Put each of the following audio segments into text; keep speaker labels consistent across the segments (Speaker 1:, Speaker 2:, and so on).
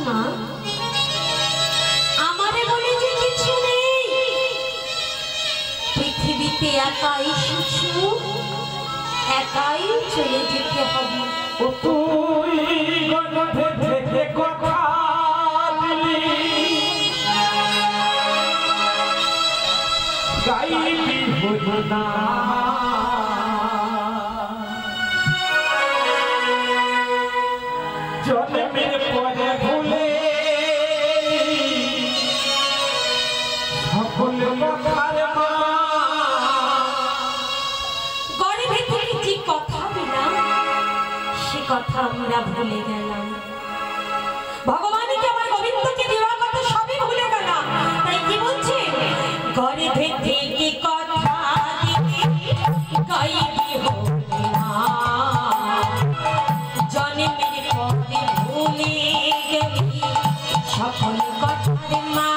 Speaker 1: মা আমারে বলে যে কিছু নেই, পৃথিবীতে একাই শিশু, একাই চলে যেতে হবে।
Speaker 2: ও তুই গর্ভে থেকে কথা দিলি, গাইবি হইব না জন্মের পরে ভুলে সকল কথার মা।
Speaker 1: গর্ভে থেকে যে কথা দিলাম সে কথা আমরা ভুলে গেলাম। ভগবানকে আমার গোবিন্দকে দেওয়ার কথা সবই ভুলে গেলাম। তাই কি বলছে, গর্ভে থেকে কথা দিবি গাইবি হবে না, জন্মের পরে ভুলে গেলি সকল কথার মা।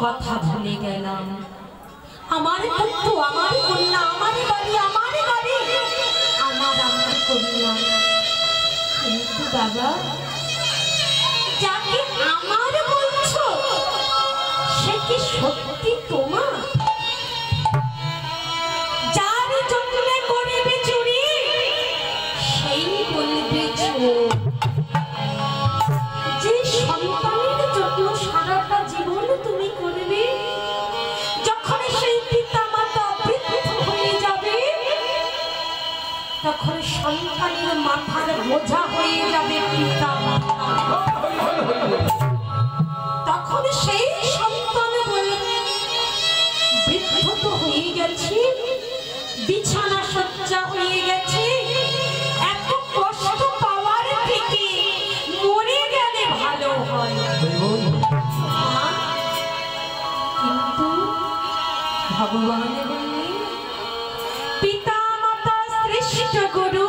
Speaker 1: কথা ভুলে গেলাম। আমার পুত্র, আমার কন্যা, আমার বাড়ি, আমার গাড়ি, আমার আমার কন্যা। কিন্তু বাবা, যাকে আমার বলছো সে কি সত্যি তোমার? যার জন্যে করবে চুরি সেই বলবে চোর। যে সন্তানের জন্য সারাটা জীবন তুমি করবে, যখন সেই পিতা মাতা বৃদ্ধ হয়ে যাবে তখন সন্তানের মাথার বোঝা হয়ে যাবে পিতা মাতা। তখন সেই সন্তান বলবে বৃদ্ধ তো হয়ে গেছে, বিছানা সজ্জা হয়ে গেছে, এত কষ্ট পাওয়ার থেকে মরে গেলে ভালো হয়। কিন্তু ভগবান বললেন, পিতা মাতা শ্রেষ্ঠ গুরু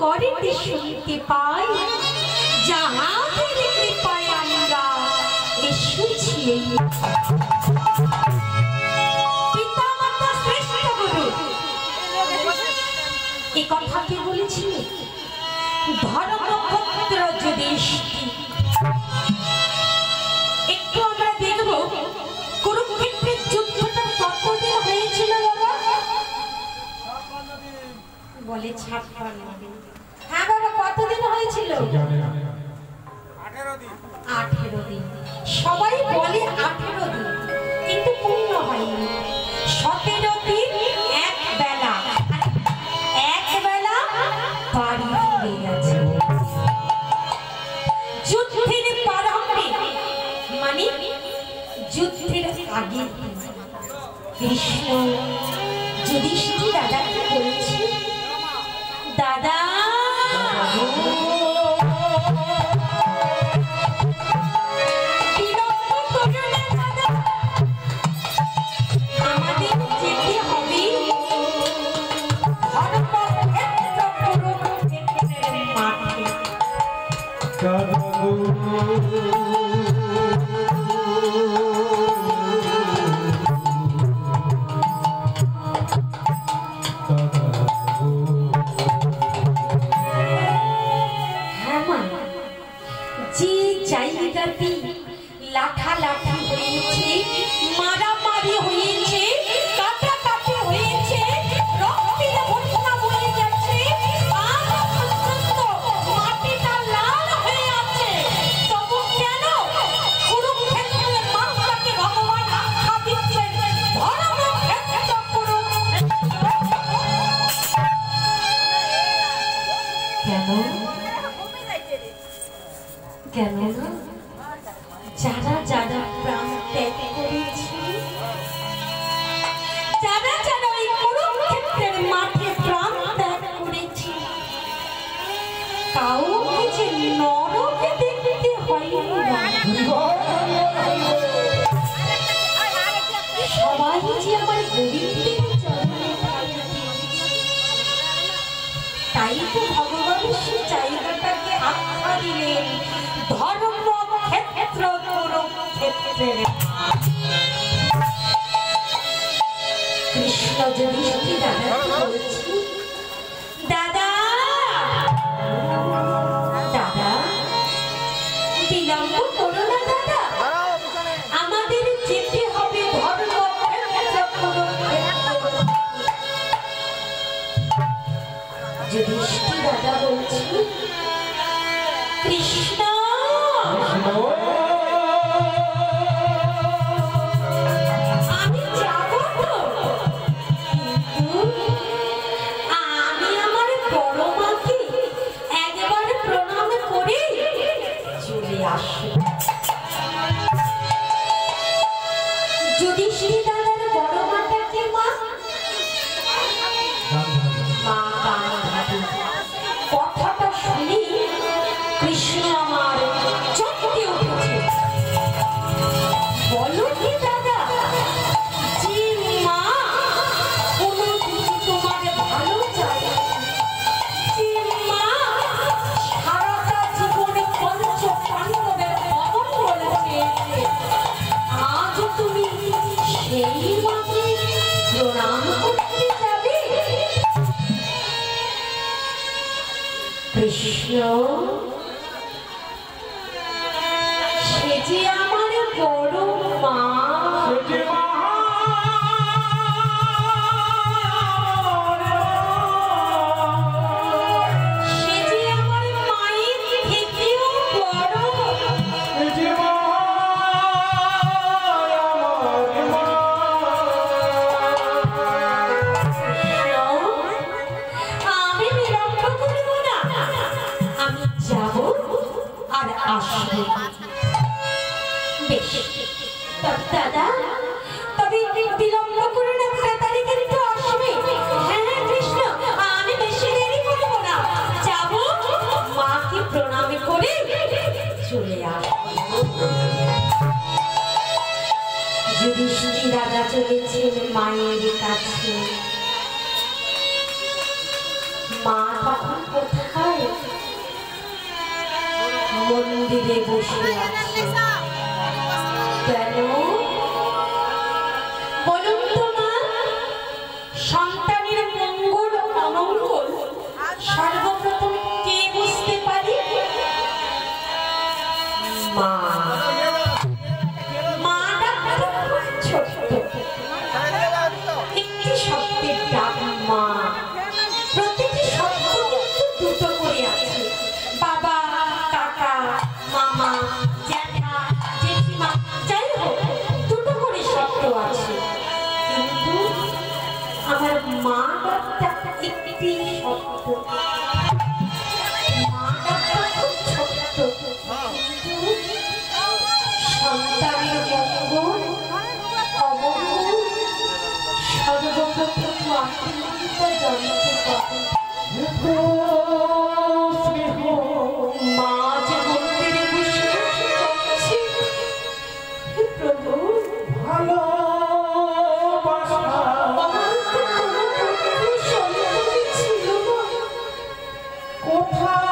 Speaker 1: করিতে শুনতে পাই, যাহাদের কৃপায় আমরা এসেছি। পিতা মাতা শ্রেষ্ঠ গুরু, এই কথা কে বলেছিলেন? ধর্মপুত্র যুধিষ্ঠির। একটু আমরা দেখব কুরুক্ষেত্রের যুদ্ধটা কতদিন হয়েছিল বাবা? বলে 56 দিন। হ্যাঁ বাবা, কতদিন হয়েছিল? 18 দিন। সবাই বলে 18 দিন, কিন্তু পূর্ণ হয়নি। 17 দিন এক বেলা, বাড়ি ফিরে গেছে। যুদ্ধের প্রারম্ভে, মানে যুদ্ধের আগে, কৃষ্ণ যুধিষ্ঠির দাদাকে বলেছে, দাদা আমাদের যেতে হবে মাঠে। যে জায়গাতে লাঠালাঠি হয়েছে, মারামারি হয়েছে, কাটাকাটি হয়েছে, রক্তের বন্যা বয়ে গেছে, মাটিটা লাল হয়ে আছে, তবু কেন কুরুক্ষেত্রের মাঠটাকে ভগবান আখ্যা দিচ্ছেন ধর্মক্ষেত্র কুরুক্ষেত্র? কেন না? যারা যারা প্রাণ ত্যাগ করেছে, যারা যারা ওই কুরুক্ষেত্রের মাঠে প্রাণ ত্যাগ করেছে, কাউকে যে নরকে দেখতে হয়নি, সবাই যে আমার গোবিন্দের চরণে থাকবে। তাই তো ভগবান সে জায়গাটাকে আখ্যা দিলেন ধর্মক্ষেত্র কুরুক্ষেত্রের। কৃষ্ণ যুধিষ্ঠির দাদাকে বলছি, দাদা দাদা বিলম্ব করো না দাদা, আমাদের যেতে হবে ধর্মক্ষেত্র কুরুক্ষেত্র। যুধিষ্ঠির দাদা বলছি, কৃষ্ণ আমি যাব তো, কিন্তু আমি আমার বড় মাকে একবার প্রণাম করে চলে আসি। যুধিষ্ঠির দাদার বড় মাটাকে মা কথাটা শুনি কৃষ্ণ আমার চমকে উঠেছে। বলো কি দাদা, যে মা কোনদিন তোমার ভালো চায়, যে মা সারাটা জীবনে পঞ্চ পাণ্ডবের অমঙ্গল চেয়েছে, আজ তুমি সেই মাকে প্রণাম করতে যাবে? কৃষ্ণ, সে যে আমার বড় মা, সে যে আমার মায়ের থেকেও বড়। আমি বিলম্ব করব না, আমি যাব আর আসব। বেশ, তবে দাদা, তবে বিলম্ব করে না, তাড়াতাড়ি কিন্তু আসবে। হ্যাঁ হ্যাঁ কৃষ্ণ, আমি বেশি দেরি করব না, যাব, মাকে প্রণাম করে চলে আসব। যুধিষ্ঠির রাজা চলেছেন মায়ের কাছে। মা তখন কোথায়? মন্দিরে বসে আছে। কেন বলুন তো মা? সন্তানের মঙ্গল অমঙ্গল সর্বপ্রথম কে বুঝতে পারে? মা। মাটা ছোট্ট একটি শব্দের ডাক মা। প্রতিটি শব্দ কিন্তু দুটো করে আছে। বাবা, কাকা, মামা, জ্যাঠা, জেঠিমা, যাই হোক দুটো করে শব্দ আছে। কিন্তু আমার মা ডাকটা একটি শব্দ। মা ডাকটা খুব ছোট্ট, সন্তানের মঙ্গল অমঙ্গল সর্বপ্রথম আত্মীয়তা জানতে পারে। মা যে মন্দিরে বসে বসে প্রভু
Speaker 2: ভালোবাসা
Speaker 1: ছিল না।
Speaker 2: কোথায়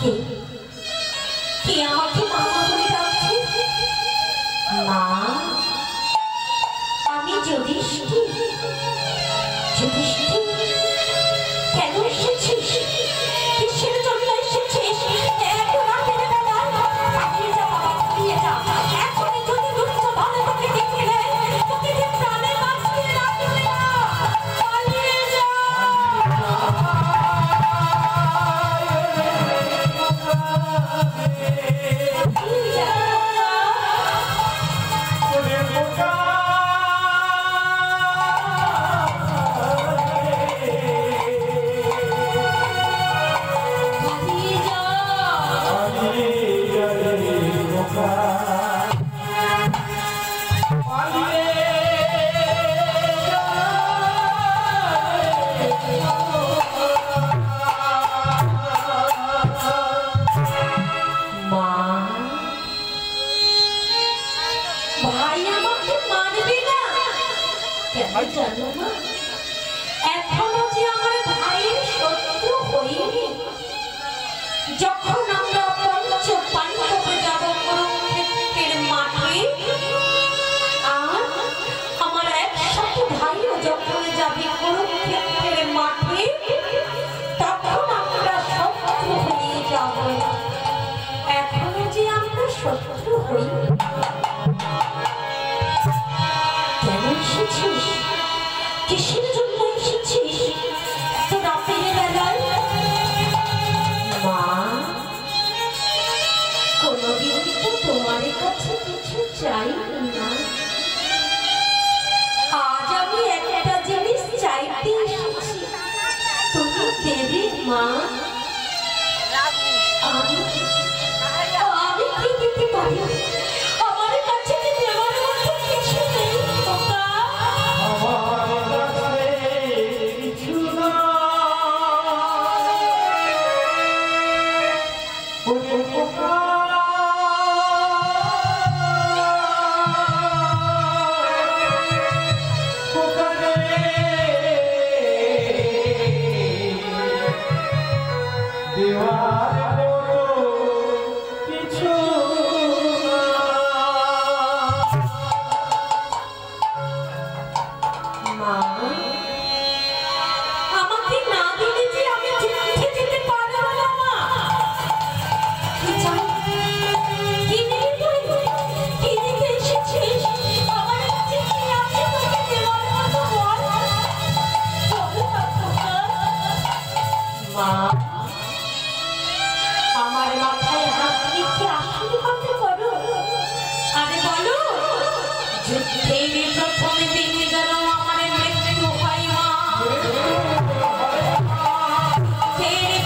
Speaker 1: কে কে আমাকে মা বলে ডাকছে? মা, আমি যুধিষ্ঠির। যুধিষ্ঠির, কেন এসেছিস? কিসের জন্য এসেছিস? এত রাতের বেলায় পালিয়ে যা বাবা, পালিয়ে যা। এখনই যদি দুর্যোধন তোকে দেখে নেয়, তোকে যে প্রাণে বাঁচিয়ে রাখবে না। পালিয়ে যা। এখনো যে আমার ভাইয়ের শত্রু হইনি। যখন আমরা পঞ্চ পাণ্ডবে যাব কুরুক্ষেত্রের মাঠে, আর আমার একসাথে ভাইও যখন যাবে কুরুক্ষেত্রের মাঠে, তখন আমরা শত্রু হয়ে যাব। এখনো যে আমরা শত্রু হইনি। কেন এসেছিস? কিসের জন্য এসেছিস তো রাতের বেলায়? মা, কোনদিন তো তোমার কাছে কিছু চাইনি না। আজ আমি একটা জিনিস চাইতে এসেছি, তুমি দেবে মা? আমি কি দিতে পারি? আমার কাছে দেওয়ার মতো কিছু নেই। আমার মাথায় হাত রেখে আশীর্বাদ করো। আরে বলো, যুদ্ধের প্রথম দিনে যেন আমার মৃত্যু হয় মা।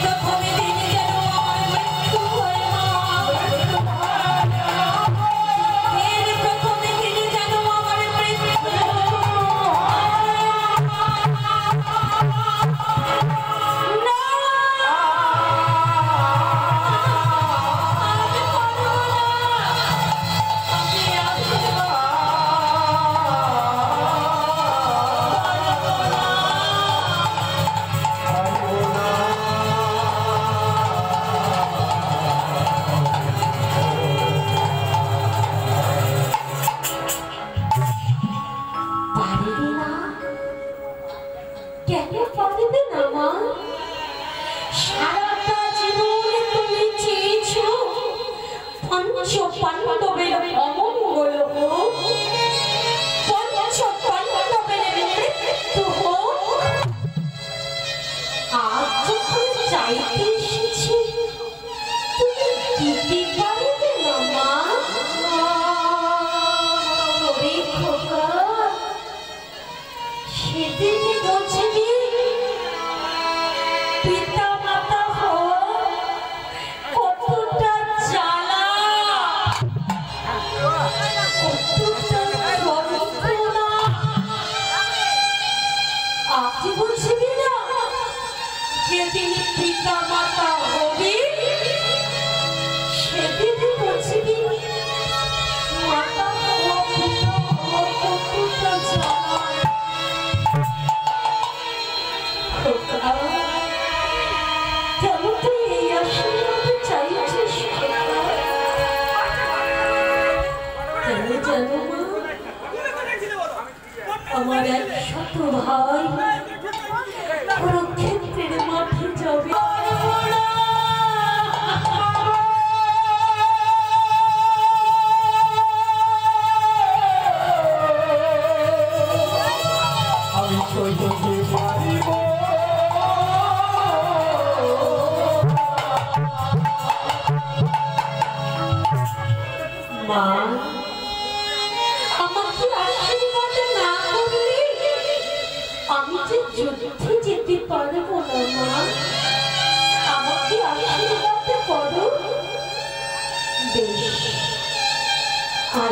Speaker 1: প্রথম দিনে যেন আমার মৃত্যু হয় মা। প্রথম দিনে যেন আমার মৃত্যু পাণ্ডবের অমঙ্গল হোক, পঞ্চ পাণ্ডবের মৃত্যু হোক। আজ যখন চাইতে এসেছি, তুমি দিতে পারবে না মা? ওরে খোকা, সেদিন বুঝবি পিতা মাতা কতটা জ্বালা, আজ বুঝবি না যেদিন পিতা মাতা হবে,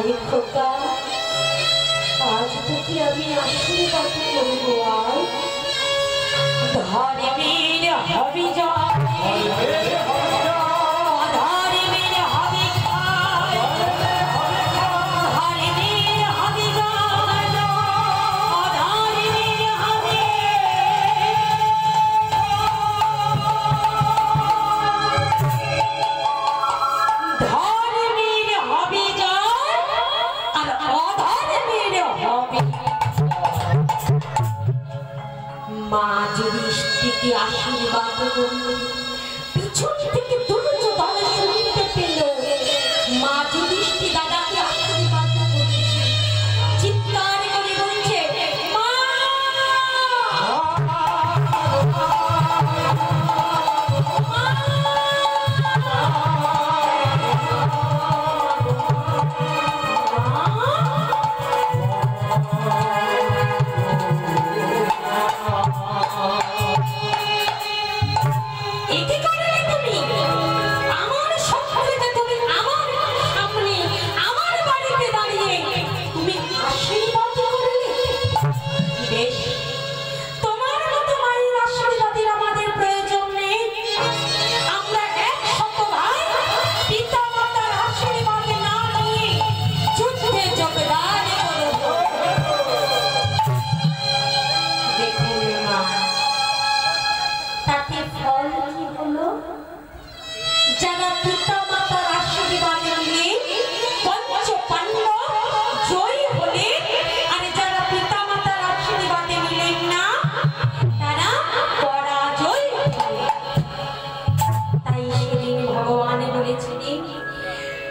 Speaker 1: আরে খোকা, আজ থেকে আমি আশীর্বাদ করবো আয় ধর্মের হবি যাবে অধর্মের হবি খায় ধর্মের হবি গান অধর্মের হবি ধর্মের হবি যান আর অধর্মের হবি মা যুধিষ্ঠিরকে আশীর্বাদ করল